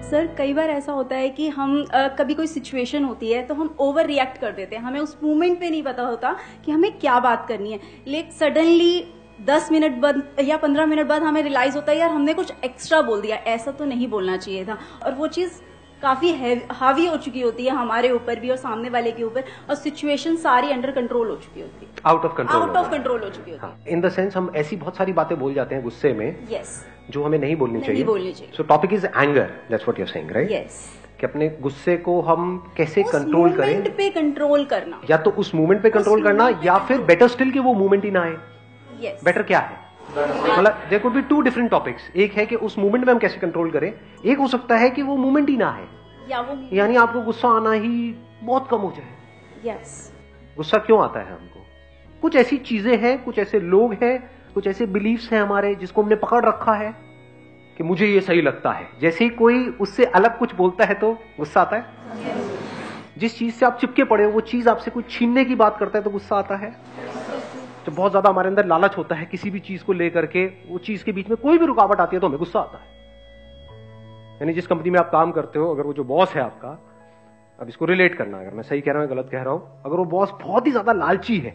Sir कई बार ऐसा होता है कि हम कभी कोई सिचुएशन होती है तो हम ओवर रिएक्ट कर देते हैं, हमें उस मोमेंट पे नहीं पता होता कि हमें क्या बात करनी है, लेकिन सडनली 10 मिनट बाद या 15 मिनट बाद हमें रियलाइज होता है यार हमने कुछ एक्स्ट्रा बोल दिया, ऐसा तो नहीं बोलना चाहिए था। और वो चीज काफी हावी हो चुकी होती है हमारे ऊपर भी और सामने वाले के ऊपर, और सिचुएशन सारी अंडर कंट्रोल हो चुकी होती है, आउट ऑफ कंट्रोल हो चुकी होती है। इन द सेंस हम ऐसी बहुत सारी बातें बोल जाते हैं गुस्से में यस, जो हमें नहीं बोलनी चाहिए। So topic is anger, that's what you are saying, right? Yes, कि अपने गुस्से को हम कैसे कंट्रोल करें, पे कंट्रोल करना, या तो उस मूवमेंट पे कंट्रोल करना, या फिर बेटर स्टिल कि वो मूवमेंट ही ना आए। yes. बेटर क्या है, मतलब there could be two different topics. एक है कि उस मूवमेंट में हम कैसे कंट्रोल करें, एक हो सकता है कि वो मूवमेंट ही ना है, यानी आपको गुस्सा आना ही बहुत कम हो जाए। yes. गुस्सा क्यों आता है हमको? कुछ ऐसी चीजें हैं, कुछ ऐसे लोग हैं, कुछ ऐसे बिलीफ्स हैं हमारे जिसको हमने पकड़ रखा है कि मुझे ये सही लगता है। जैसे ही कोई उससे अलग कुछ बोलता है तो गुस्सा आता है। जिस चीज से आप चिपके पड़े हो वो चीज आपसे कुछ छीनने की बात करता है तो गुस्सा आता है। जब बहुत ज्यादा हमारे अंदर लालच होता है किसी भी चीज को लेकर के, वो चीज के बीच में कोई भी रुकावट आती है तो हमें गुस्सा आता है। यानी जिस कंपनी में आप काम करते हो, अगर वो जो बॉस है आपका, अब इसको रिलेट करना, अगर मैं सही कह रहा हूं गलत कह रहा हूं, अगर वो बॉस बहुत ही ज्यादा लालची है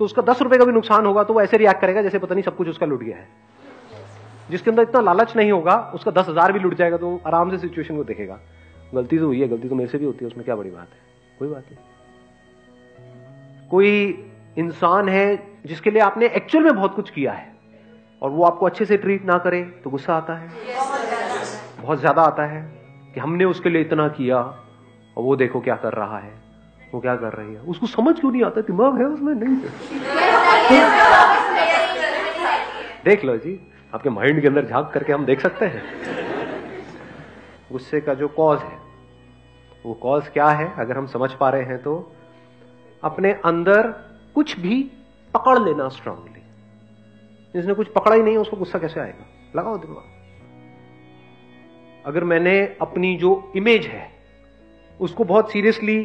तो उसका 10 रुपए का भी नुकसान होगा तो वो ऐसे रिएक्ट करेगा जैसे पता नहीं सब कुछ उसका लुट गया है। जिसके अंदर इतना लालच नहीं होगा, उसका 10,000 भी लुट जाएगा तो आराम से सिचुएशन को देखेगा, गलती तो हुई है, गलती तो मेरे से भी होती है, उसमें क्या बड़ी बात है, कोई बात नहीं। कोई इंसान है जिसके लिए आपने एक्चुअल में बहुत कुछ किया है और वो आपको अच्छे से ट्रीट ना करे तो गुस्सा आता है, बहुत ज्यादा आता है कि हमने उसके लिए इतना किया और वो देखो क्या कर रहा है, वो क्या कर रही है, उसको समझ क्यों नहीं आता, दिमाग है उसमें नहीं है। देख लो जी, आपके माइंड के अंदर झांक करके हम देख सकते हैं गुस्से का जो कॉज है। वो कॉज क्या है अगर हम समझ पा रहे हैं तो अपने अंदर कुछ भी पकड़ लेना स्ट्रांगली। जिसने कुछ पकड़ा ही नहीं उसको गुस्सा कैसे आएगा, लगाओ दिमाग। अगर मैंने अपनी जो इमेज है उसको बहुत सीरियसली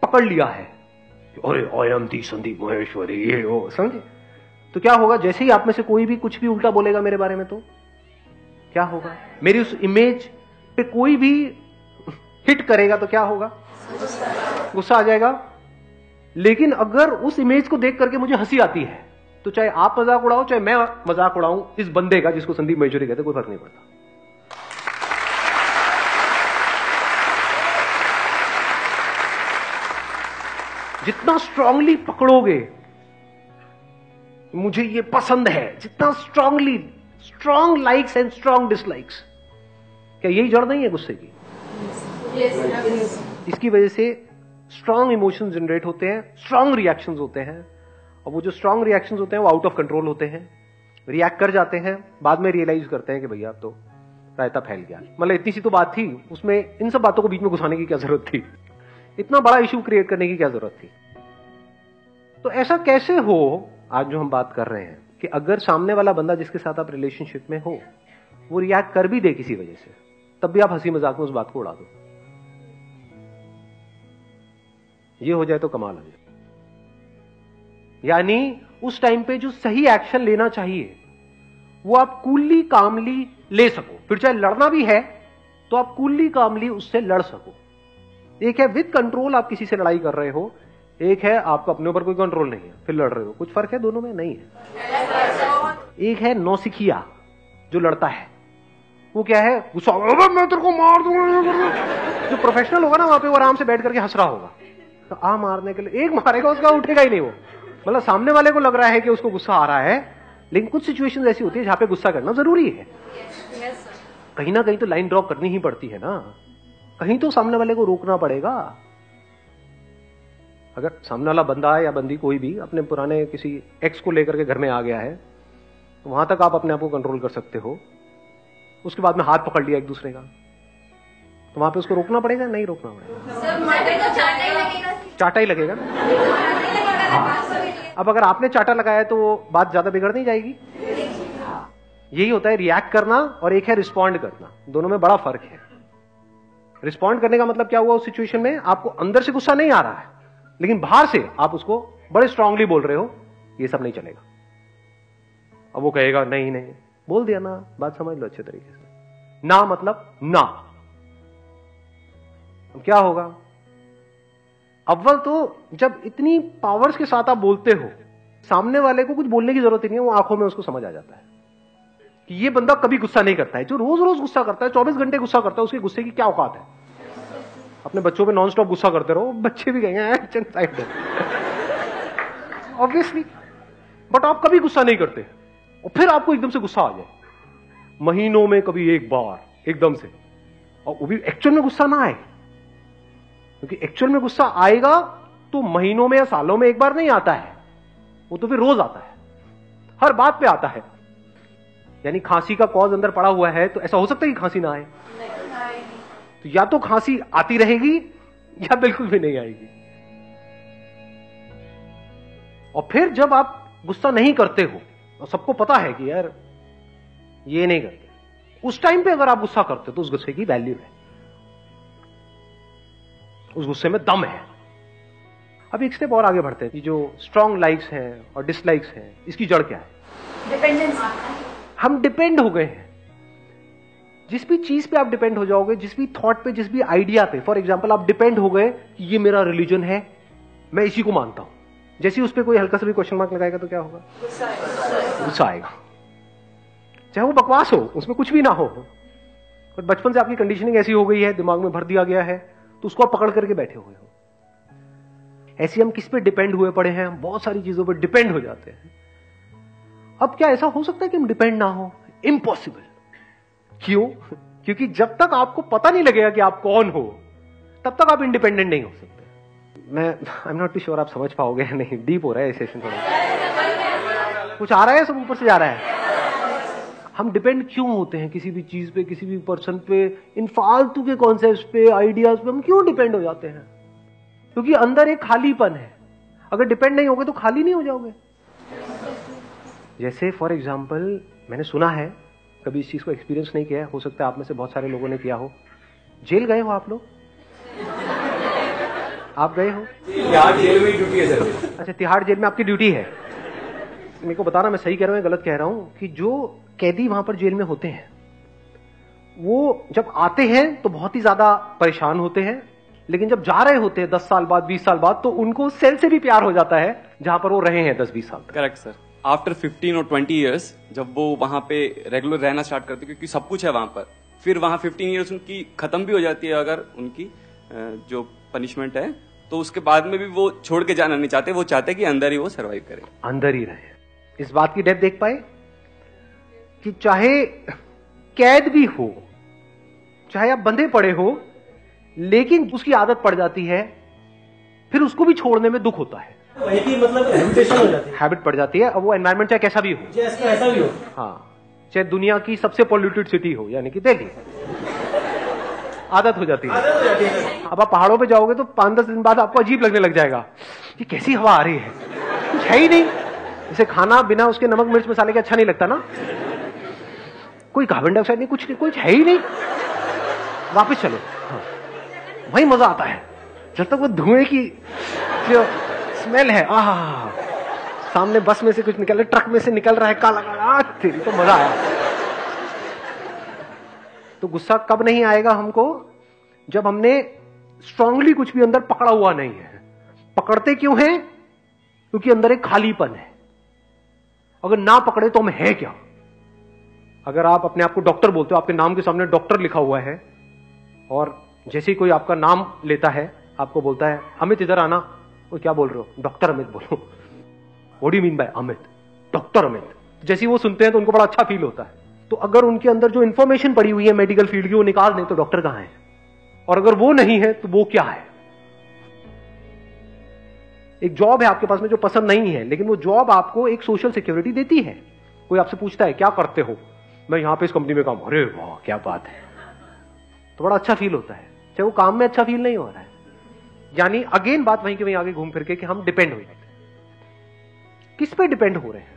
पकड़ लिया है, अरे I am the Sandeep Maheshwari, ये वो, समझे, तो क्या होगा, जैसे ही आप में से कोई भी कुछ भी उल्टा बोलेगा मेरे बारे में तो क्या होगा, मेरी उस इमेज पे कोई भी हिट करेगा तो क्या होगा, गुस्सा आ जाएगा। लेकिन अगर उस इमेज को देख करके मुझे हंसी आती है तो चाहे आप मजाक उड़ाओ चाहे मैं मजाक उड़ाऊं, इस बंदे का जिसको संदीप महेश्वरी कहते, कोई फर्क नहीं पड़ता। जितना स्ट्रांगली पकड़ोगे मुझे ये पसंद है, जितना strongly, strong likes and strong dislikes, क्या यही जड़ नहीं है गुस्से की? इसकी वजह से स्ट्रांग इमोशंस जनरेट होते हैं, स्ट्रांग रिएक्शंस होते हैं, और वो जो स्ट्रांग रिएक्शंस होते हैं वो आउट ऑफ कंट्रोल होते हैं, रिएक्ट कर जाते हैं, बाद में रियलाइज करते हैं कि भैया अब तो रायता फैल गया। मतलब इतनी सी तो बात थी, उसमें इन सब बातों को बीच में घुसाने की क्या जरूरत थी, इतना बड़ा इश्यू क्रिएट करने की क्या जरूरत थी। तो ऐसा कैसे हो, आज जो हम बात कर रहे हैं कि अगर सामने वाला बंदा जिसके साथ आप रिलेशनशिप में हो वो रिएक्ट कर भी दे किसी वजह से, तब भी आप हंसी मजाक में उस बात को उड़ा दो, ये हो जाए तो कमाल हो जाए। यानी उस टाइम पे जो सही एक्शन लेना चाहिए वो आप कूलली कामली ले सको, फिर चाहे लड़ना भी है तो आप कूलली कामली उससे लड़ सको। एक है विद कंट्रोल आप किसी से लड़ाई कर रहे हो, एक है आपको अपने ऊपर कोई कंट्रोल नहीं है फिर लड़ रहे हो, कुछ फर्क है दोनों में? नहीं है। एक है नौसिखिया जो लड़ता है, वो क्या है, गुस्सा, मैं तेरे को मार दूंगा। जो प्रोफेशनल होगा ना वहां पे वो आराम से बैठ करके हंस रहा होगा, तो आ मारने के लिए एक मारेगा उसका उठेगा ही नहीं वो, मतलब सामने वाले को लग रहा है कि उसको गुस्सा आ रहा है, लेकिन कुछ सिचुएशंस ऐसी होती है जहां पे गुस्सा करना जरूरी है। कहीं ना कहीं तो लाइन ड्रॉ करनी ही पड़ती है ना, कहीं तो सामने वाले को रोकना पड़ेगा। अगर सामने वाला बंदा या बंदी कोई भी अपने पुराने किसी एक्स को लेकर के घर में आ गया है तो वहां तक आप अपने आप को कंट्रोल कर सकते हो, उसके बाद में हाथ पकड़ लिया एक दूसरे का तो वहां पे उसको रोकना पड़ेगा, नहीं रोकना पड़ेगा? चाटा ही लगेगा। अब अगर आपने चाटा लगाया तो वो बात ज्यादा बिगड़ नहीं जाएगी। यही होता है रिएक्ट करना और एक है रिस्पॉन्ड करना, दोनों में बड़ा फर्क है। रिस्पॉन्ड करने का मतलब क्या हुआ, उस सिचुएशन में आपको अंदर से गुस्सा नहीं आ रहा है लेकिन बाहर से आप उसको बड़े स्ट्रांगली बोल रहे हो, ये सब नहीं चलेगा। अब वो कहेगा नहीं नहीं, बोल दिया ना, बात समझ लो अच्छे तरीके से, ना मतलब ना। क्या होगा? अव्वल तो जब इतनी पावर्स के साथ आप बोलते हो, सामने वाले को कुछ बोलने की जरूरत ही नहीं है, वो आंखों में उसको समझ आ जाता है कि ये बंदा कभी गुस्सा नहीं करता है। जो रोज रोज गुस्सा करता है, 24 घंटे गुस्सा करता है, उसके गुस्से की क्या औकात है? अपने बच्चों पे नॉन स्टॉप गुस्सा करते रहो, बच्चे भी कहेंगे साइड ऑब्वियसली। बट आप कभी गुस्सा नहीं करते, और फिर आपको एकदम से गुस्सा आ जाए, महीनों में कभी एक बार एकदम से, और वो भी एक्चुअल में गुस्सा ना आए, क्योंकि एक्चुअल में गुस्सा आएगा तो महीनों में या सालों में एक बार नहीं आता है, वो तो फिर रोज आता है, हर बात पे आता है। यानी खांसी का कॉज अंदर पड़ा हुआ है, तो ऐसा हो सकता है कि खांसी ना आए? तो या तो खांसी आती रहेगी या बिल्कुल भी नहीं आएगी। और फिर जब आप गुस्सा नहीं करते हो, और सबको पता है कि यार ये नहीं करते, उस टाइम पे अगर आप गुस्सा करते हो तो उस गुस्से की वैल्यू है, उस गुस्से में दम है। अब एक स्टेप और आगे बढ़ते हैं कि जो स्ट्रॉन्ग लाइक्स हैं और डिसलाइक्स हैं, इसकी जड़ क्या है? डिपेंडेंस। हम डिपेंड हो गए हैं। जिस भी चीज पे आप डिपेंड हो जाओगे, जिस भी थॉट पे, जिस भी आइडिया पे, फॉर एग्जांपल आप डिपेंड हो गए कि ये मेरा रिलीजन है, मैं इसी को मानता हूं, जैसे उस पर कोई हल्का सा भी क्वेश्चन मार्क लगाएगा तो क्या होगा? गुस्सा आएगा। चाहे वो बकवास हो, उसमें कुछ भी ना हो, पर बचपन से आपकी कंडीशनिंग ऐसी हो गई है, दिमाग में भर दिया गया है, तो उसको आप पकड़ करके बैठे हुए हो। ऐसे हम किस पे डिपेंड हुए पड़े हैं? हम बहुत सारी चीजों पर डिपेंड हो जाते हैं। अब क्या ऐसा हो सकता है कि हम डिपेंड ना हो? इम्पॉसिबल। क्यों? क्योंकि जब तक आपको पता नहीं लगेगा कि आप कौन हो, तब तक आप इंडिपेंडेंट नहीं हो सकते। मैं I am not too sure आप समझ पाओगे या नहीं, डीप हो रहा है सेशन थोड़ा, कुछ आ रहा है, सब ऊपर से जा रहा है। हम डिपेंड क्यों होते हैं किसी भी चीज पे, किसी भी पर्सन पे, इन फालतू के कॉन्सेप्ट्स पे, आइडियाज पे हम क्यों डिपेंड हो जाते हैं? क्योंकि अंदर एक खालीपन है। अगर डिपेंड नहीं होगे तो खाली नहीं हो जाओगे। जैसे फॉर एग्जाम्पल, मैंने सुना है, कभी इस चीज को एक्सपीरियंस नहीं किया है, हो सकता है आप में से बहुत सारे लोगों ने किया हो। जेल गए हो आप लोग? आप गए हो? तिहाड़ जेल में ड्यूटी है सर। अच्छा, तिहाड़ जेल में आपकी ड्यूटी है। मेरे को बताना मैं सही कह रहा हूं या गलत कह रहा हूं, कि जो कैदी वहां पर जेल में होते हैं, वो जब आते हैं तो बहुत ही ज्यादा परेशान होते हैं, लेकिन जब जा रहे होते हैं 10 साल बाद, 20 साल बाद, तो उनको सेल से भी प्यार हो जाता है जहां पर वो रहे हैं 10-20 साल तक। Correct sir. आफ्टर 15 और 20 ईयर्स जब वो वहां पे रेगुलर रहना स्टार्ट करते, क्योंकि सब कुछ है वहां पर, फिर वहां 15 ईयर्स उनकी खत्म भी हो जाती है अगर उनकी जो पनिशमेंट है, तो उसके बाद में भी वो छोड़ के जाना नहीं चाहते, वो चाहते कि अंदर ही वो सर्वाइव करे, अंदर ही रहे। इस बात की डेप्थ देख पाए कि चाहे कैद भी हो, चाहे आप बंधे पड़े हो, लेकिन उसकी आदत पड़ जाती है, फिर उसको भी छोड़ने में दुख होता है। वही की मतलब हैबिटेशन हो जाती है, हैबिट पड़ जाती है। अब वो एनवायरमेंट चाहे कैसा भी हो, जैसा ऐसा भी हो, हाँ, चाहे दुनिया की सबसे पॉल्यूटेड सिटी हो, यानी कि दिल्ली, आदत हो जाती है। अब आप पहाड़ों पे जाओगे तो 5-10 दिन बाद आपको अजीब लगने लग जाएगा कि कैसी हवा आ रही है, कुछ है ही नहीं। जैसे खाना बिना उसके नमक मिर्च मसाले के अच्छा नहीं लगता ना, कोई कार्बन डाइऑक्साइड नहीं, कुछ है ही नहीं। वापस चलो, हाँ, वही मजा आता है जब तक वो धुएं की जो स्मेल है, आह, सामने बस में से कुछ निकल रहा है, ट्रक में से निकल रहा है, काला काला, तेरी तो मजा आया। तो गुस्सा कब नहीं आएगा हमको? जब हमने स्ट्रांगली कुछ भी अंदर पकड़ा हुआ नहीं है। पकड़ते क्यों हैं? क्योंकि अंदर एक खालीपन है। अगर ना पकड़े तो हम है क्या? अगर आप अपने आप को डॉक्टर बोलते हो, आपके नाम के सामने डॉक्टर लिखा हुआ है, और जैसे ही कोई आपका नाम लेता है, आपको बोलता है अमित इधर आना, वो क्या बोल रहे हो? डॉक्टर अमित बोलो। What do you mean by Amit? Doctor Amit. जैसे ही वो सुनते हैं तो उनको बड़ा अच्छा फील होता है। तो अगर उनके अंदर जो इंफॉर्मेशन पड़ी हुई है मेडिकल फील्ड की, वो निकाल दें तो डॉक्टर कहां है? और अगर वो नहीं है तो वो क्या है? एक जॉब है आपके पास में जो पसंद नहीं है, लेकिन वो जॉब आपको एक सोशल सिक्योरिटी देती है। कोई आपसे पूछता है क्या करते हो? मैं यहां पे इस कंपनी में काम। अरे वाह क्या बात है, तो बड़ा अच्छा फील होता है, चाहे वो काम में अच्छा फील नहीं हो रहा है। यानी अगेन बात वहीं के वहीं आगे घूम फिर के कि हम डिपेंड हो जाते हैं। किस पे डिपेंड हो रहे हैं?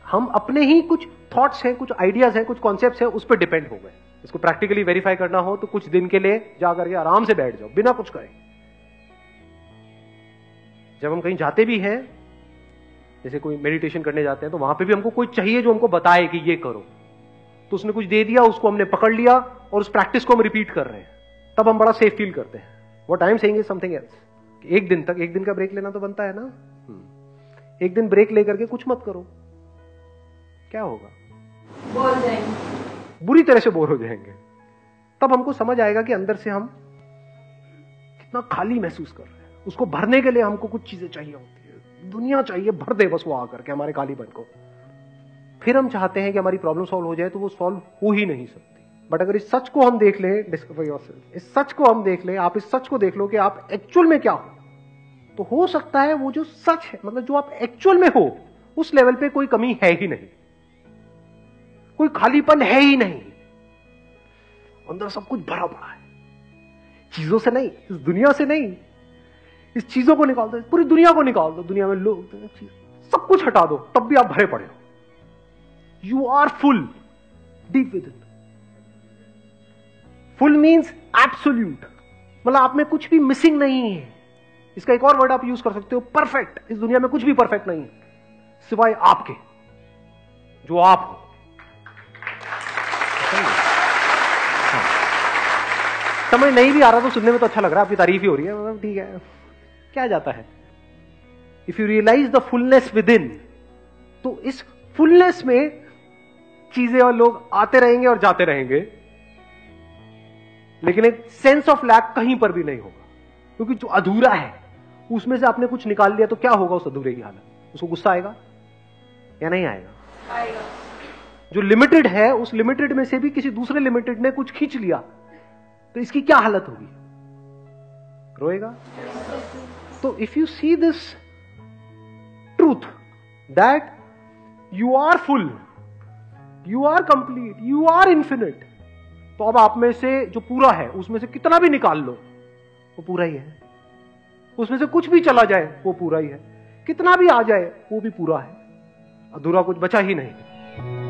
हम अपने ही कुछ थॉट्स हैं, कुछ आइडियाज हैं, कुछ कॉन्सेप्ट्स हैं, उस पर डिपेंड हो गए। इसको प्रैक्टिकली वेरीफाई करना हो तो कुछ दिन के लिए जाकर के आराम से बैठ जाओ, बिना कुछ करे। जब हम कहीं जाते भी हैं, जैसे कोई मेडिटेशन करने जाते हैं, तो वहां पे भी हमको कोई चाहिए जो हमको बताए कि ये करो, तो उसने कुछ दे दिया, उसको हमने पकड़ लिया और उस प्रैक्टिस को हम रिपीट कर रहे हैं, तब हम बड़ा सेफ फील करते हैं। What I am saying is something else. एक दिन का ब्रेक लेना तो बनता है ना। एक दिन ब्रेक लेकर के कुछ मत करो, क्या होगा? बोर जाएंगे, बुरी तरह से बोर हो जाएंगे। तब हमको समझ आएगा कि अंदर से हम कितना खाली महसूस कर रहे हैं। उसको भरने के लिए हमको कुछ चीजें चाहिए होती है, दुनिया चाहिए, भर दे बस वो आकर के हमारे खालीपन को। फिर हम चाहते हैं कि हमारी प्रॉब्लम सॉल्व हो जाए, तो वो सॉल्व हो ही नहीं सकती। बट अगर इस सच को हम देख लें, डिस्कवर योरसेल्फ, इस सच को हम देख लें, आप इस सच को देख लो कि आप एक्चुअल में क्या हो, तो हो सकता है वो जो सच है, मतलब जो आप एक्चुअल में हो, उस लेवल पे कोई कमी है ही नहीं, कोई खालीपन है ही नहीं, अंदर सब कुछ भरा पड़ा है। चीजों से नहीं, इस दुनिया से नहीं, इस चीजों को निकाल दो, पूरी दुनिया को निकाल दो, दुनिया में लोग, सब कुछ हटा दो, तब भी आप भरे पड़े हो। You are full deep within. Full means absolute, मतलब आप में कुछ भी मिसिंग नहीं है। इसका एक और वर्ड आप यूज कर सकते हो, परफेक्ट। इस दुनिया में कुछ भी परफेक्ट नहीं है सिवाय आपके, जो आप हो। समझ नहीं भी आ रहा तो सुनने में तो अच्छा लग रहा है, आपकी तारीफ ही हो रही है, मतलब ठीक है, क्या जाता है। If you realise the fullness within, तो इस फुलनेस में चीजें और लोग आते रहेंगे और जाते रहेंगे, लेकिन एक सेंस ऑफ लैक कहीं पर भी नहीं होगा, क्योंकि जो अधूरा है उसमें से आपने कुछ निकाल लिया, तो क्या होगा उस अधूरे की हालत? उसको गुस्सा आएगा या नहीं आएगा? आएगा। जो लिमिटेड है, उस लिमिटेड में से भी किसी दूसरे लिमिटेड ने कुछ खींच लिया, तो इसकी क्या हालत होगी? रोएगा। तो if you see this truth that you are full, you are complete, you are infinite, तो अब आप में से जो पूरा है उसमें से कितना भी निकाल लो वो पूरा ही है, उसमें से कुछ भी चला जाए वो पूरा ही है, कितना भी आ जाए वो भी पूरा है, अधूरा कुछ बचा ही नहीं।